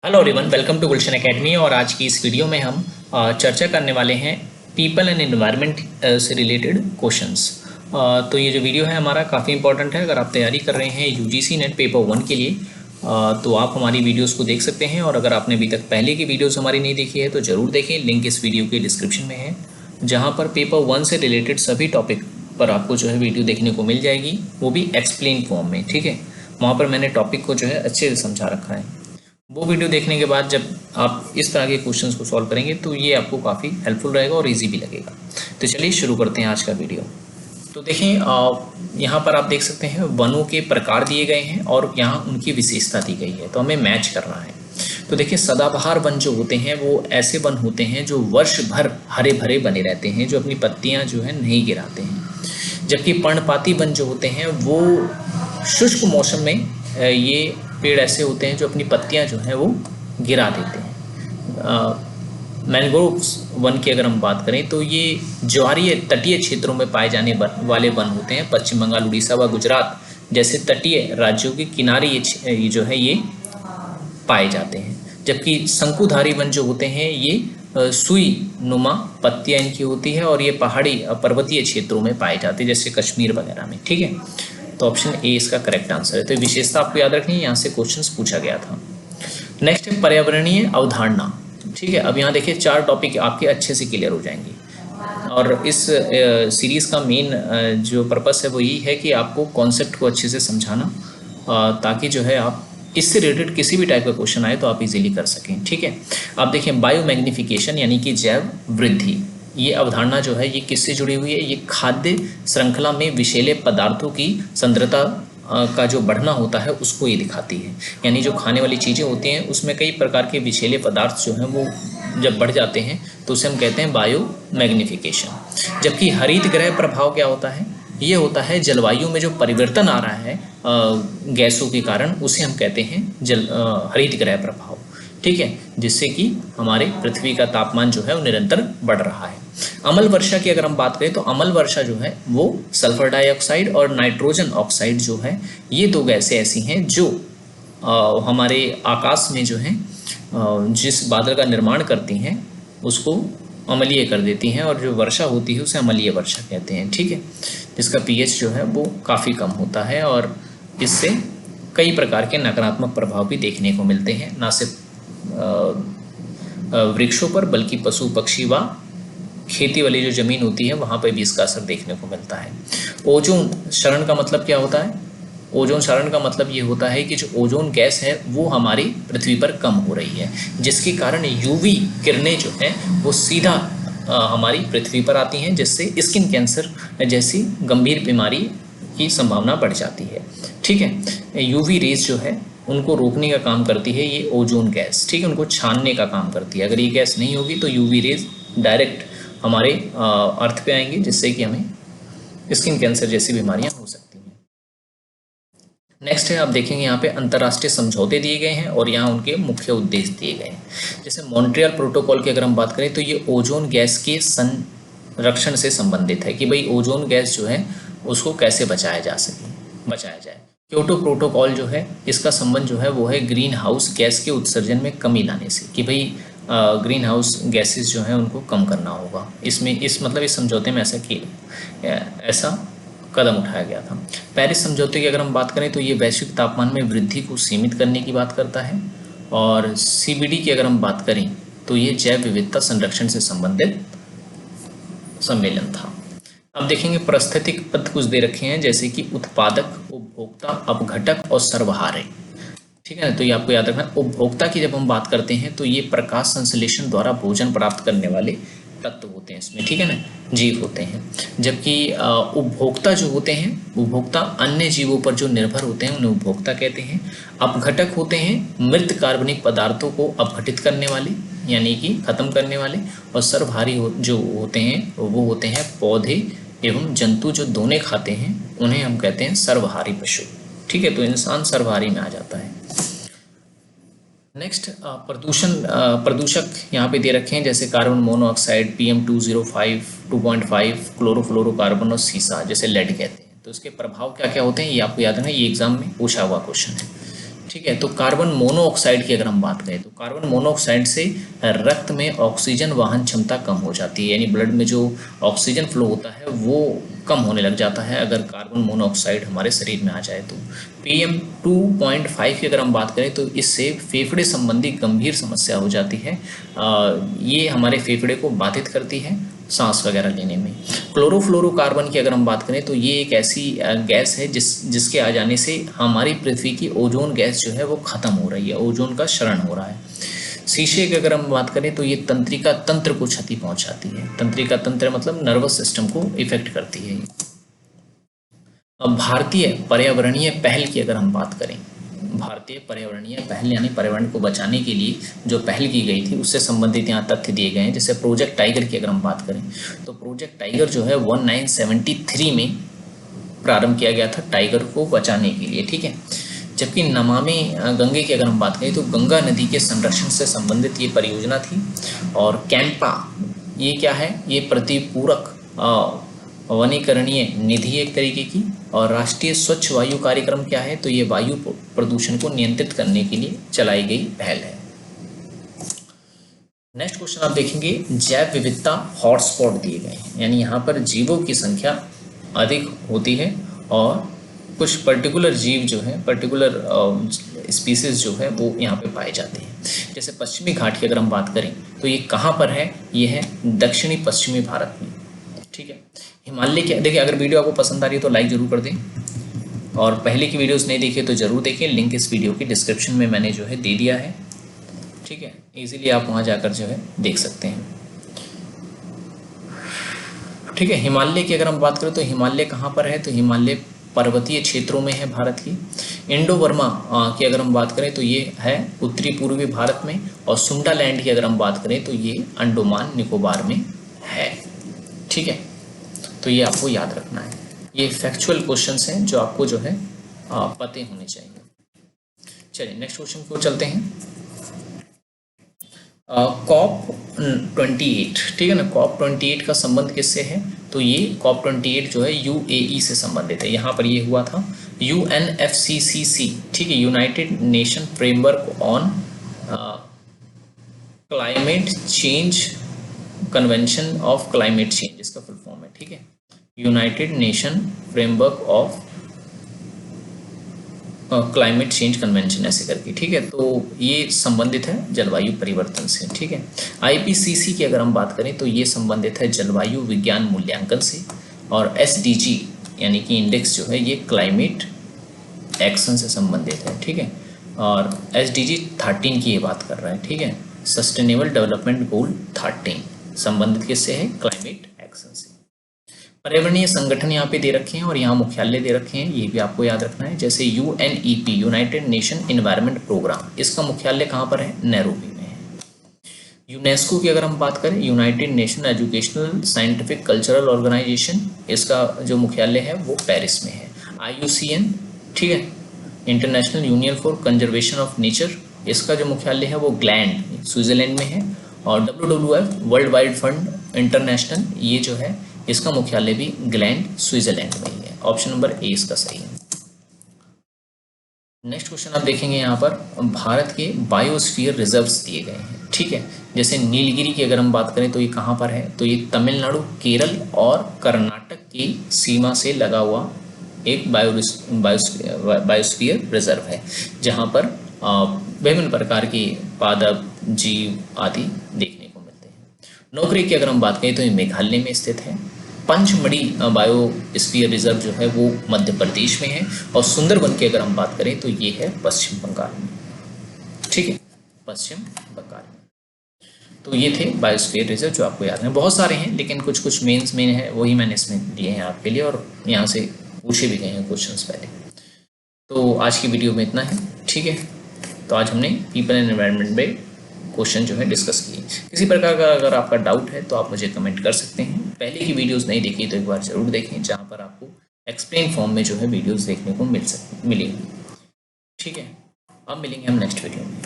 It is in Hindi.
Hello everyone, welcome to Gulshan academy. और आज की इस वीडियो में हम चर्चा करने वाले हैं पीपल एंड एनवायरनमेंट से रिलेटेड क्वेश्चंस। तो ये जो वीडियो है हमारा काफ़ी इंपॉर्टेंट है। अगर आप तैयारी कर रहे हैं यूजीसी नेट पेपर 1 के लिए तो आप हमारी वीडियोस को देख सकते हैं। और अगर आपने अभी तक पहले की वीडियोस हमारी नहीं देखी है तो ज़रूर देखें, लिंक इस वीडियो के डिस्क्रिप्शन में है, जहाँ पर पेपर 1 से रिलेटेड सभी टॉपिक पर आपको जो है वीडियो देखने को मिल जाएगी, वो भी एक्सप्लेन फॉर्म में। ठीक है, वहाँ पर मैंने टॉपिक को जो है अच्छे से समझा रखा है। वो वीडियो देखने के बाद जब आप इस तरह के क्वेश्चंस को सॉल्व करेंगे तो ये आपको काफ़ी हेल्पफुल रहेगा और इजी भी लगेगा। तो चलिए शुरू करते हैं आज का वीडियो। तो देखिए, यहाँ पर आप देख सकते हैं वनों के प्रकार दिए गए हैं और यहाँ उनकी विशेषता दी गई है, तो हमें मैच करना है। तो देखिए, सदाबहार वन जो होते हैं वो ऐसे वन होते हैं जो वर्ष भर हरे भरे बने रहते हैं, जो अपनी पत्तियाँ जो है नहीं गिराते हैं। जबकि पर्णपाती वन जो होते हैं वो शुष्क मौसम में ये पेड़ ऐसे होते हैं जो अपनी पत्तियां जो हैं वो गिरा देते हैं। मैंग्रोव वन की अगर हम बात करें तो ये ज्वारीय तटीय क्षेत्रों में पाए जाने वाले वन होते हैं। पश्चिम बंगाल, उड़ीसा व गुजरात जैसे तटीय राज्यों के किनारे ये जो है ये पाए जाते हैं। जबकि शंकुधारी वन जो होते हैं ये सुई नुमा पत्तियां इनकी होती है और ये पहाड़ी पर्वतीय क्षेत्रों में पाए जाते हैं, जैसे कश्मीर वगैरह में। ठीक है, तो ऑप्शन ए इसका करेक्ट आंसर है। तो विशेषता आपको याद रखनी है, यहाँ से क्वेश्चंस पूछा गया था। नेक्स्ट है पर्यावरणीय अवधारणा। ठीक है, अब यहाँ देखिए 4 टॉपिक आपके अच्छे से क्लियर हो जाएंगे। और इस सीरीज़ का मेन जो पर्पस है वो यही है कि आपको कॉन्सेप्ट को अच्छे से समझाना, ताकि जो है आप इससे रिलेटेड किसी भी टाइप का क्वेश्चन आए तो आप इजीली कर सकें। ठीक है, आप देखिए बायोमैग्निफिकेशन यानी कि जैव वृद्धि, ये अवधारणा जो है ये किससे जुड़ी हुई है? ये खाद्य श्रृंखला में विषैले पदार्थों की सांद्रता का जो बढ़ना होता है उसको ये दिखाती है। यानी जो खाने वाली चीज़ें होती हैं उसमें कई प्रकार के विषैले पदार्थ जो हैं वो जब बढ़ जाते हैं तो उसे हम कहते हैं बायोमैग्निफिकेशन। जबकि हरित गृह प्रभाव क्या होता है? ये होता है जलवायु में जो परिवर्तन आ रहा है गैसों के कारण, उसे हम कहते हैं हरित गृह प्रभाव। ठीक है, जिससे कि हमारे पृथ्वी का तापमान जो है वो निरंतर बढ़ रहा है। अम्ल वर्षा की अगर हम बात करें तो अम्ल वर्षा जो है वो सल्फर डाइऑक्साइड और नाइट्रोजन ऑक्साइड जो है ये 2 गैसें ऐसी हैं जो हमारे आकाश में जो है जिस बादल का निर्माण करती हैं उसको अम्लीय कर देती हैं, और जो वर्षा होती है उसे अम्लीय वर्षा कहते हैं। ठीक है, जिसका पीएच जो है वो काफ़ी कम होता है और इससे कई प्रकार के नकारात्मक प्रभाव भी देखने को मिलते हैं, ना सिर्फ वृक्षों पर बल्कि पशु पक्षी व खेती वाली जो ज़मीन होती है वहाँ पर भी इसका असर देखने को मिलता है। ओजोन क्षरण का मतलब क्या होता है? ओजोन क्षरण का मतलब ये होता है कि जो ओजोन गैस है वो हमारी पृथ्वी पर कम हो रही है, जिसके कारण यूवी किरणें जो हैं वो सीधा हमारी पृथ्वी पर आती हैं, जिससे स्किन कैंसर जैसी गंभीर बीमारी की संभावना बढ़ जाती है। ठीक है, यूवी रेज जो है उनको रोकने का काम करती है ये ओजोन गैस। ठीक है, उनको छानने का काम करती है। अगर ये गैस नहीं होगी तो यूवी रेज डायरेक्ट हमारे अर्थ पे आएंगे, जिससे कि हमें स्किन कैंसर जैसी बीमारियां हो सकती हैं। नेक्स्ट है, आप देखेंगे यहाँ पे अंतर्राष्ट्रीय समझौते दिए गए हैं और यहाँ उनके मुख्य उद्देश्य दिए गए हैं। जैसे मॉन्ट्रियल प्रोटोकॉल की अगर हम बात करें तो ये ओजोन गैस के संरक्षण से संबंधित है कि भाई ओजोन गैस जो है उसको कैसे बचाया जाए। क्योटो प्रोटोकॉल जो है इसका संबंध जो है वो है ग्रीन हाउस गैस के उत्सर्जन में कमी लाने से, कि भाई ग्रीन हाउस गैसेस जो हैं उनको कम करना होगा। इसमें इस समझौते में ऐसा कदम उठाया गया था। पेरिस समझौते की अगर हम बात करें तो ये वैश्विक तापमान में वृद्धि को सीमित करने की बात करता है। और सीबीडी की अगर हम बात करें तो ये जैव विविधता संरक्षण से संबंधित सम्मेलन था। अब देखेंगे पारिस्थितिक पद कुछ दे रखे हैं, जैसे कि उत्पादक, उपभोक्ता, अपघटक और सर्वहारे। ठीक है ना, तो ये आपको याद रखना। उपभोक्ता की जब हम बात करते हैं तो ये प्रकाश संश्लेषण द्वारा भोजन प्राप्त करने वाले तत्व होते हैं इसमें। ठीक है ना, जीव होते हैं। जबकि उपभोक्ता जो होते हैं, उपभोक्ता अन्य जीवों पर जो निर्भर होते हैं उन्हें उपभोक्ता कहते हैं। अपघटक होते हैं मृत कार्बनिक पदार्थों को अपघटित करने वाले, यानी कि खत्म करने वाले। और सर्वहारी जो होते हैं वो होते हैं पौधे एवं जंतु जो दोने खाते हैं, उन्हें हम कहते हैं सर्वहारी पशु। ठीक है, तो इंसान सर्वहारी में आ जाता है। नेक्स्ट प्रदूषक यहाँ पे दे रखे हैं, जैसे कार्बन मोनोऑक्साइड, PM 205, 2.5, क्लोरोफ्लोरोकार्बन और सीसा, जैसे लेड कहते हैं। तो इसके प्रभाव क्या क्या होते हैं ये आपको याद है, ये एग्जाम में पूछा हुआ क्वेश्चन है। ठीक है। तो कार्बन मोनोऑक्साइड की अगर हम बात करें तो कार्बन मोनोऑक्साइड से रक्त में ऑक्सीजन वहन क्षमता कम हो जाती है, यानी ब्लड में जो ऑक्सीजन फ्लो होता है वो कम होने लग जाता है अगर कार्बन मोनोऑक्साइड हमारे शरीर में आ जाए तो। PM2.5 की अगर हम बात करें तो इससे फेफड़े संबंधी गंभीर समस्या हो जाती है। ये हमारे फेफड़े को बाधित करती है सांस वगैरह लेने में। क्लोरोफ्लोरोकार्बन की अगर हम बात करें तो ये एक ऐसी गैस है जिसके आ जाने से हमारी पृथ्वी की ओजोन गैस जो है वो खत्म हो रही है, ओजोन का क्षरण हो रहा है। शीशे की अगर हम बात करें तो ये तंत्रिका तंत्र को क्षति पहुंचाती है। तंत्रिका तंत्र मतलब नर्वस सिस्टम को इफेक्ट करती है। अब भारतीय पर्यावरणीय पहल की अगर हम बात करें, भारतीय पर्यावरणीय पहल यानी पर्यावरण को बचाने के लिए जो पहल की गई थी उससे संबंधित यहाँ तथ्य दिए गए हैं। जैसे प्रोजेक्ट टाइगर की अगर हम बात करें तो प्रोजेक्ट टाइगर जो है 1973 में प्रारंभ किया गया था टाइगर को बचाने के लिए, ठीक है। जबकि नमामि गंगे की अगर हम बात करें तो गंगा नदी के संरक्षण से संबंधित ये परियोजना थी। और कैंपा ये क्या है, ये प्रतिपूरक वनीकरणीय निधि एक तरीके की। और राष्ट्रीय स्वच्छ वायु कार्यक्रम क्या है, तो ये वायु प्रदूषण को नियंत्रित करने के लिए चलाई गई पहल है। नेक्स्ट क्वेश्चन आप देखेंगे, जैव विविधता हॉटस्पॉट दिए गए हैं, यानी यहाँ पर जीवों की संख्या अधिक होती है और कुछ पर्टिकुलर जीव जो है, पर्टिकुलर स्पीसीज जो है वो यहाँ पे पाए जाते हैं। जैसे पश्चिमी घाट की अगर हम बात करें तो ये कहाँ पर है, ये है दक्षिणी पश्चिमी भारत में, ठीक है। हिमालय के, देखिए अगर वीडियो आपको पसंद आ रही है तो लाइक जरूर कर दें, और पहले की वीडियोस नहीं देखी तो जरूर देखें, लिंक इस वीडियो की डिस्क्रिप्शन में मैंने जो है दे दिया है, ठीक है। इजीली आप वहाँ जाकर जो है देख सकते हैं, ठीक है। हिमालय की अगर हम बात करें तो हिमालय कहाँ पर है, तो हिमालय पर्वतीय क्षेत्रों में है भारत की। इंडो बर्मा की अगर हम बात करें तो ये है उत्तरी पूर्वी भारत में। और सुंडा लैंड की अगर हम बात करें तो ये अंडमान निकोबार में है, ठीक है। तो ये आपको याद रखना है, ये फैक्चुअल क्वेश्चंस हैं जो आपको जो है पते होने चाहिए। चलिए नेक्स्ट क्वेश्चन की ओर चलते हैं। COP28, ठीक है ना। COP28 का संबंध किससे है, तो ये COP28 जो है UAE से संबंधित है। यहाँ पर ये हुआ था UNFCCC, ठीक है, United nation framework on climate change convention of climate change, इसका फुल फॉर्म है, ठीक है, United nation framework of climate change convention ऐसे करके, ठीक है। तो ये संबंधित है जलवायु परिवर्तन से, ठीक है। IPCC की अगर हम बात करें तो ये संबंधित है जलवायु विज्ञान मूल्यांकन से। और SDG यानी कि इंडेक्स जो है ये क्लाइमेट एक्शन से संबंधित है, ठीक है। और SDG 13 की ये बात कर रहा है, ठीक है, सस्टेनेबल डेवलपमेंट गोल 13 संबंधित किससे है, क्लाइमेट एक्शन से। पर्यावरणीय संगठन यहाँ पे दे रखे हैं और यहाँ मुख्यालय दे रखे हैं, ये भी आपको याद रखना है। जैसे UNEP, united nation environment programme, इसका मुख्यालय कहाँ पर है, नैरोबी में है। यूनेस्को की अगर हम बात करें, united nation educational scientific cultural organisation, इसका जो मुख्यालय है वो पेरिस में है। IUCN, ठीक है, international union for conservation of nature, इसका जो मुख्यालय है वो ग्लैंड स्विट्जरलैंड में है। और WWF world wide fund international, ये जो है इसका मुख्यालय भी ग्लैंड स्विट्जरलैंड में ही है। ऑप्शन नंबर ए इसका सही है। नेक्स्ट क्वेश्चन आप देखेंगे यहाँ पर, भारत के बायोस्फीयर रिजर्व्स दिए गए हैं, ठीक है। जैसे नीलगिरी की अगर हम बात करें तो ये कहाँ पर है, तो ये तमिलनाडु, केरल और कर्नाटक की सीमा से लगा हुआ एक बायोस्फीयर रिजर्व है, जहाँ पर विभिन्न प्रकार के पादप जीव आदि देखने को मिलते हैं। नौकरी की अगर हम बात करें तो ये मेघालय में स्थित है। पंचमढ़ी बायोस्फीयर रिजर्व जो है वो मध्य प्रदेश में है। और सुंदरबन की अगर हम बात करें तो ये है पश्चिम बंगाल में, ठीक है, पश्चिम बंगाल में। तो ये थे बायोस्फीयर रिजर्व जो आपको याद है, बहुत सारे हैं लेकिन कुछ कुछ मेन है वही मैंने इसमें दिए हैं आपके लिए, और यहाँ से पूछे भी गए हैं क्वेश्चंस पहले। तो आज की वीडियो में इतना है, ठीक है। तो आज हमने पीपल एंड एनवायरनमेंट में क्वेश्चन जो है डिस्कस किए। किसी प्रकार का अगर आपका डाउट है तो आप मुझे कमेंट कर सकते हैं। पहले की वीडियोस नहीं देखी तो एक बार जरूर देखें, जहाँ पर आपको एक्सप्लेन फॉर्म में जो है वीडियोस देखने को मिलेंगी, ठीक है। अब मिलेंगे हम नेक्स्ट वीडियो में।